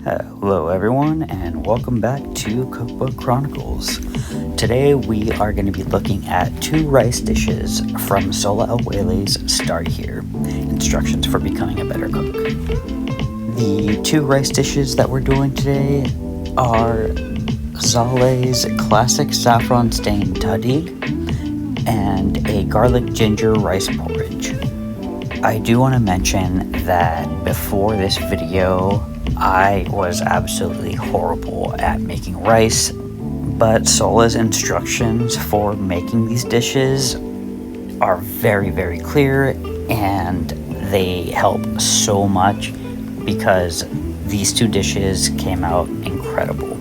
Hello everyone, and welcome back to Cookbook Chronicles. Today we are going to be looking at 2 rice dishes from Sohla El-Waylly's Start Here, Instructions for Becoming a Better Cook. The 2 rice dishes that we're doing today are Zale's classic saffron stained tahdig and a garlic ginger rice porridge. I do want to mention that before this video, I was absolutely horrible at making rice, but Sohla's instructions for making these dishes are very, very clear, and they help so much because these 2 dishes came out incredible.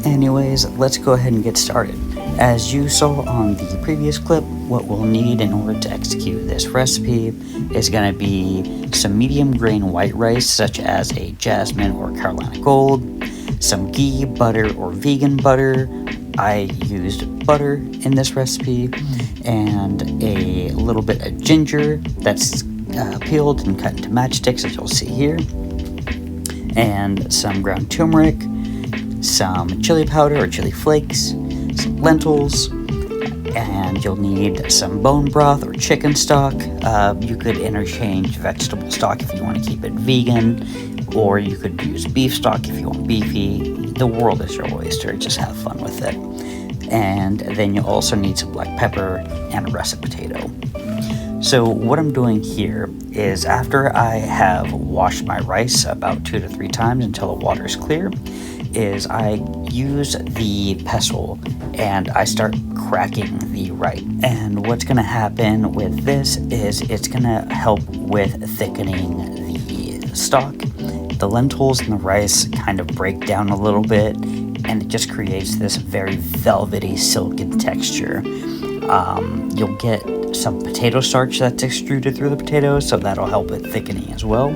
Anyways, let's go ahead and get started. As you saw on the previous clip, what we'll need in order to execute this recipe is going to be some medium grain white rice such as a jasmine or Carolina Gold, some ghee, butter, or vegan butter. I used butter in this recipe, and a little bit of ginger that's peeled and cut into matchsticks, as you'll see here, and some ground turmeric, some chili powder or chili flakes, some lentils, and you'll need some bone broth or chicken stock. You could interchange vegetable stock if you want to keep it vegan, or you could use beef stock if you want beefy. The world is your oyster, just have fun with it. And then you'll also need some black pepper and a russet potato. So what I'm doing here is, after I have washed my rice about 2 to 3 times until the water is clear, is I use the pestle and I start cracking the rice. And what's going to happen with this is it's going to help with thickening the stock. The lentils and the rice kind of break down a little bit, and it just creates this very velvety, silken texture. You'll get some potato starch that's extruded through the potatoes, so that'll help with thickening as well.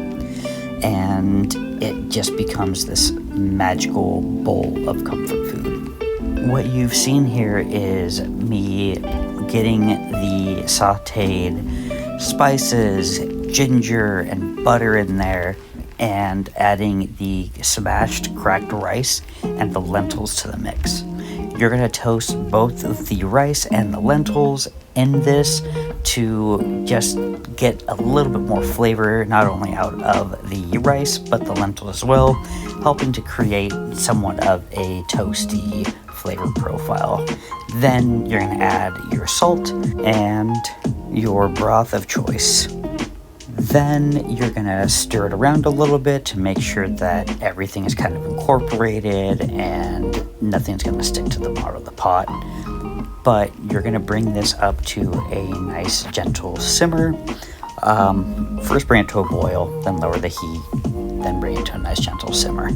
And it just becomes this magical bowl of comfort food. What you've seen here is me getting the sauteed spices, ginger, and butter in there, and adding the smashed cracked rice and the lentils to the mix. You're going to toast both of the rice and the lentils in this to just get a little bit more flavor, not only out of the rice but the lentil as well, helping to create somewhat of a toasty flavor profile. Then you're going to add your salt and your broth of choice. Then you're going to stir it around a little bit to make sure that everything is kind of incorporated and nothing's going to stick to the bottom of the pot. But you're going to bring this up to a nice gentle simmer. First bring it to a boil, then lower the heat, then bring it to a nice gentle simmer.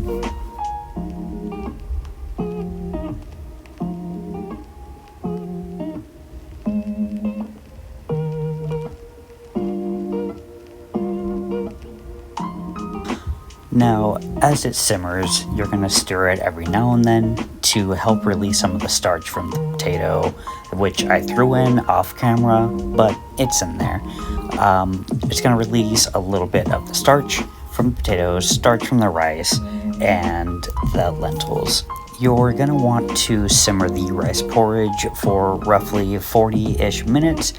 Now, as it simmers, you're going to stir it every now and then to help release some of the starch from the potato, which I threw in off camera, but it's in there. It's going to release a little bit of the starch from the potatoes, starch from the rice, and the lentils. You're going to want to simmer the rice porridge for roughly 40-ish minutes,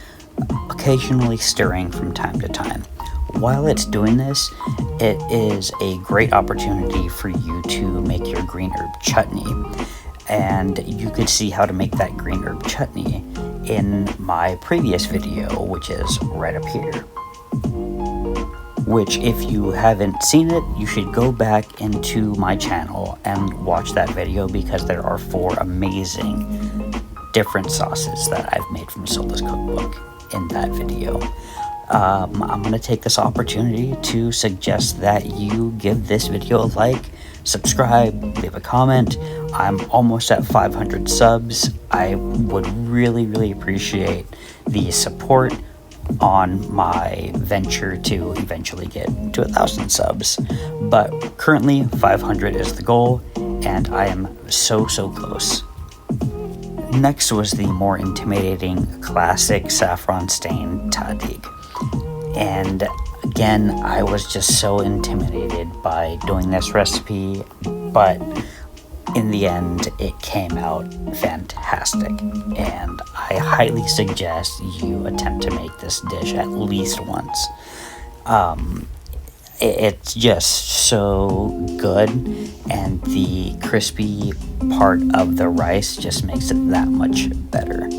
occasionally stirring from time to time. While it's doing this, it is a great opportunity for you to make your green herb chutney. And you could see how to make that green herb chutney in my previous video, which is right up here. Which, if you haven't seen it, you should go back into my channel and watch that video, because there are 4 amazing different sauces that I've made from Sohla's cookbook in that video. I'm going to take this opportunity to suggest that you give this video a like, subscribe, leave a comment. I'm almost at 500 subs. I would really, really appreciate the support on my venture to eventually get to 1,000 subs. But currently 500 is the goal, and I am so close. Next was the more intimidating classic saffron stained tahdig. And Again, I was just so intimidated by doing this recipe, but in the end, it came out fantastic, and I highly suggest you attempt to make this dish at least once. It's just so good, and the crispy part of the rice just makes it that much better.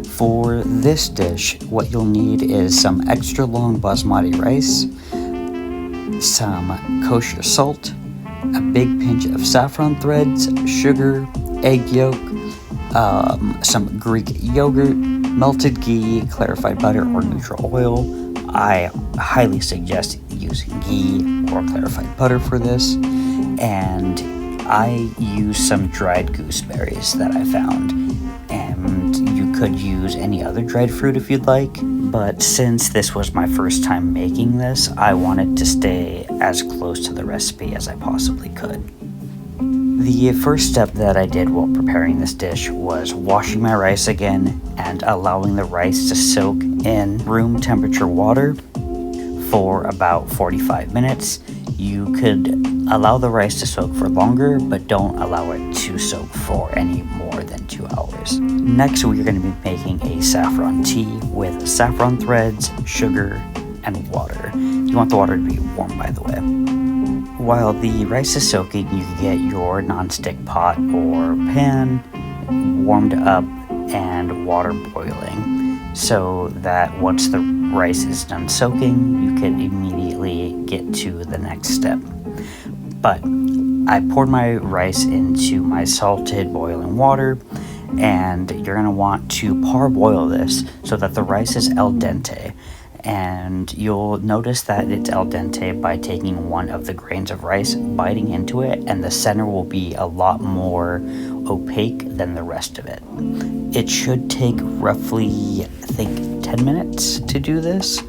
For this dish, what you'll need is some extra long basmati rice, some kosher salt, a big pinch of saffron threads, sugar, egg yolk, some Greek yogurt, melted ghee, clarified butter, or neutral oil. I highly suggest using ghee or clarified butter for this, and I used some dried gooseberries that I found, and you could use any other dried fruit if you'd like, but since this was my first time making this, I wanted to stay as close to the recipe as I possibly could. The first step that I did while preparing this dish was washing my rice again and allowing the rice to soak in room temperature water for about 45 minutes. You could allow the rice to soak for longer, but don't allow it to soak for any more than 2 hours. Next, we're going to be making a saffron tea with saffron threads, sugar, and water. You want the water to be warm, by the way. While the rice is soaking, you can get your non-stick pot or pan warmed up and water boiling, so that once the rice is done soaking, you can immediately get to the next step. But I poured my rice into my salted boiling water, and you're going to want to parboil this so that the rice is al dente. And you'll notice that it's al dente by taking one of the grains of rice, biting into it, and the center will be a lot more opaque than the rest of it. It should take roughly, I think, 10 minutes to do this,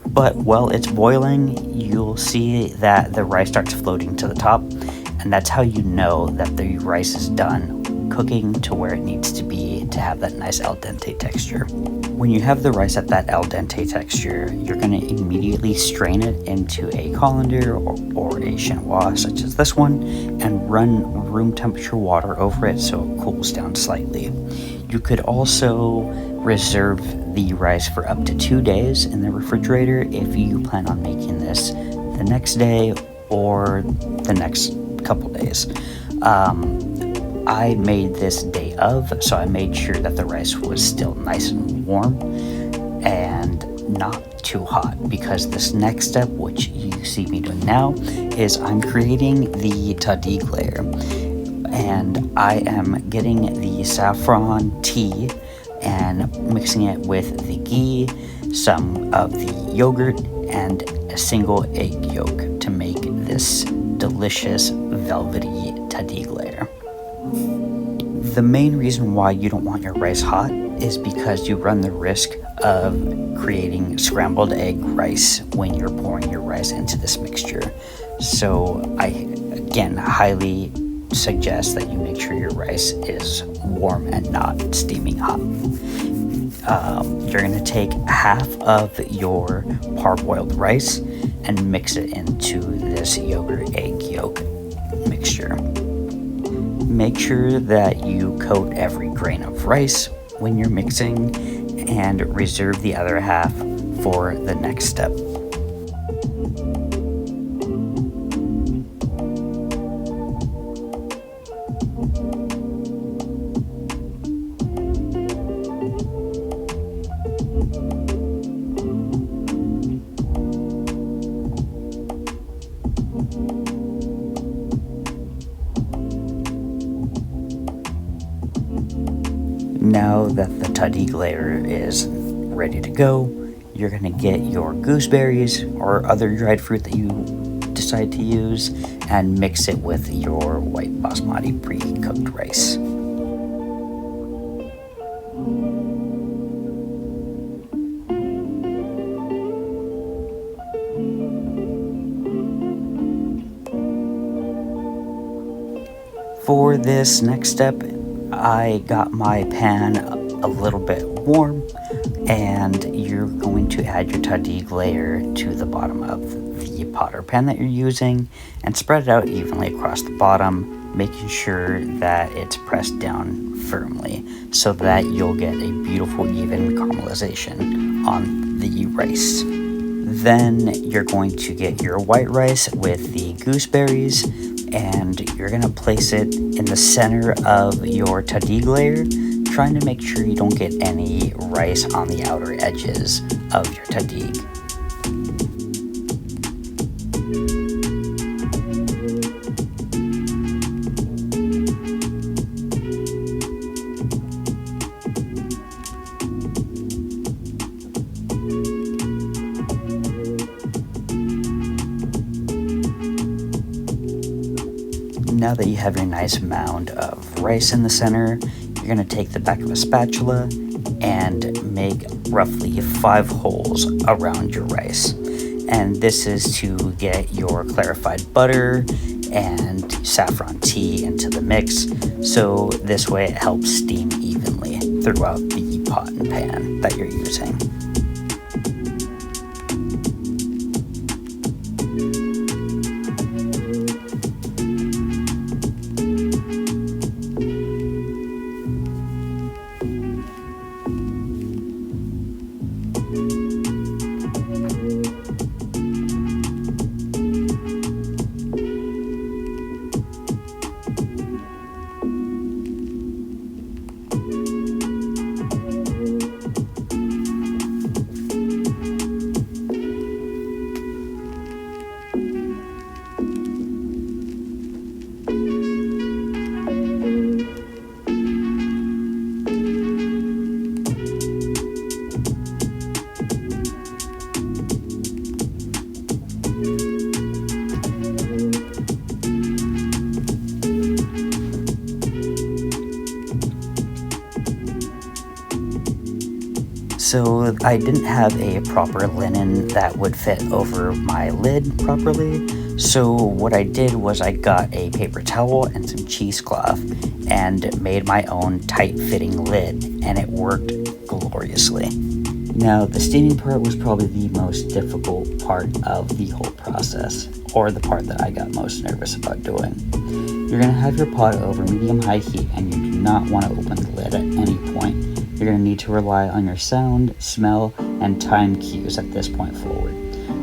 but while it's boiling, you'll see that the rice starts floating to the top, and that's how you know that the rice is done cooking to where it needs to be to have that nice al dente texture. When you have the rice at that al dente texture, you're going to immediately strain it into a colander or a chinois such as this one, and run room temperature water over it so it cools down slightly. You could also reserve the rice for up to 2 days in the refrigerator if you plan on making this the next day or the next couple days. I made this day of, so I made sure that the rice was still nice and warm and not too hot, because this next step, which you see me doing now, is I'm creating the tahdig layer, and I am getting the saffron tea and mixing it with the ghee, some of the yogurt, and a single egg yolk to make this delicious velvety tahdig layer. The main reason why you don't want your rice hot is because you run the risk of creating scrambled egg rice when you're pouring your rice into this mixture. So I, again, highly suggest that you make sure your rice is warm and not steaming hot. You're going to take half of your parboiled rice and mix it into this yogurt egg yolk mixture. Make sure that you coat every grain of rice when you're mixing, and reserve the other half for the next step. Now that the tahdig layer is ready to go, you're going to get your gooseberries or other dried fruit that you decide to use and mix it with your white basmati pre-cooked rice. For this next step, I got my pan a little bit warm, And you're going to add your tahdig layer to the bottom of the pot or pan that you're using and spread it out evenly across the bottom, making sure that it's pressed down firmly so that you'll get a beautiful even caramelization on the rice. Then you're going to get your white rice with the gooseberries, and you're going to place it in the center of your tahdig layer, trying to make sure you don't get any rice on the outer edges of your tahdig. Now that you have your nice mound of rice in the center, you're going to take the back of a spatula and make roughly 5 holes around your rice. And this is to get your clarified butter and saffron tea into the mix, so this way it helps steam evenly throughout the pot and pan that you're using. So I didn't have a proper linen that would fit over my lid properly. So what I did was I got a paper towel and some cheesecloth and made my own tight-fitting lid, and it worked gloriously. Now, the steaming part was probably the most difficult part of the whole process, or the part that I got most nervous about doing. You're going to have your pot over medium-high heat, and you do not want to open the lid at any point. You're going to need to rely on your sound, smell, and time cues at this point forward.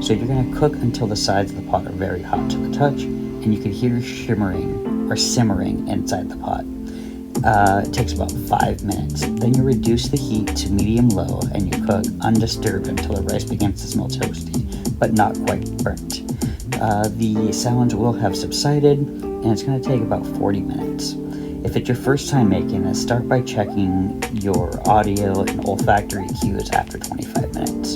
So you're going to cook until the sides of the pot are very hot to the touch, and you can hear shimmering or simmering inside the pot. It takes about 5 minutes. Then you reduce the heat to medium-low, and you cook undisturbed until the rice begins to smell toasty, but not quite burnt. The sounds will have subsided, and it's going to take about 40 minutes. If it's your first time making this, start by checking your audio and olfactory cues after 25 minutes.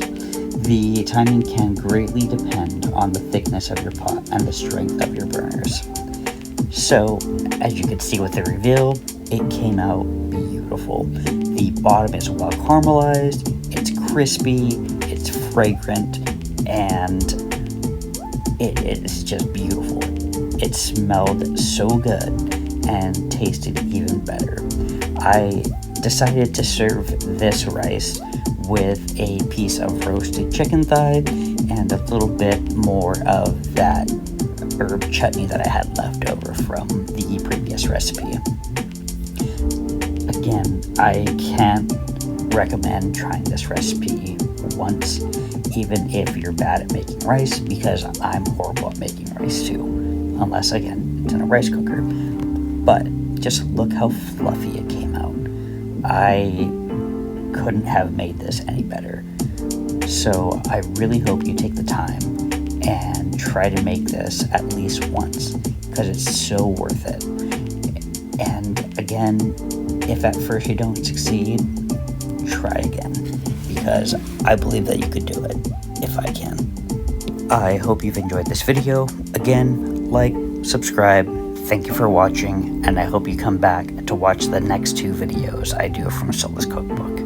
The timing can greatly depend on the thickness of your pot and the strength of your burners. So, as you can see with the reveal, it came out beautiful. The bottom is well caramelized, it's crispy, it's fragrant, and it is just beautiful. It smelled so good and tasted even better. I decided to serve this rice with a piece of roasted chicken thigh and a little bit more of that herb chutney that I had left over from the previous recipe. Again, I can't recommend trying this recipe once, even if you're bad at making rice, because I'm horrible at making rice too, unless again it's in a rice cooker. But just look how fluffy it came out. I couldn't have made this any better. So I really hope you take the time and try to make this at least once, because it's so worth it. And again, if at first you don't succeed, try again, because I believe that you could do it if I can. I hope you've enjoyed this video. Again, like, subscribe. Thank you for watching, and I hope you come back to watch the next 2 videos I do from Sohla's Cookbook.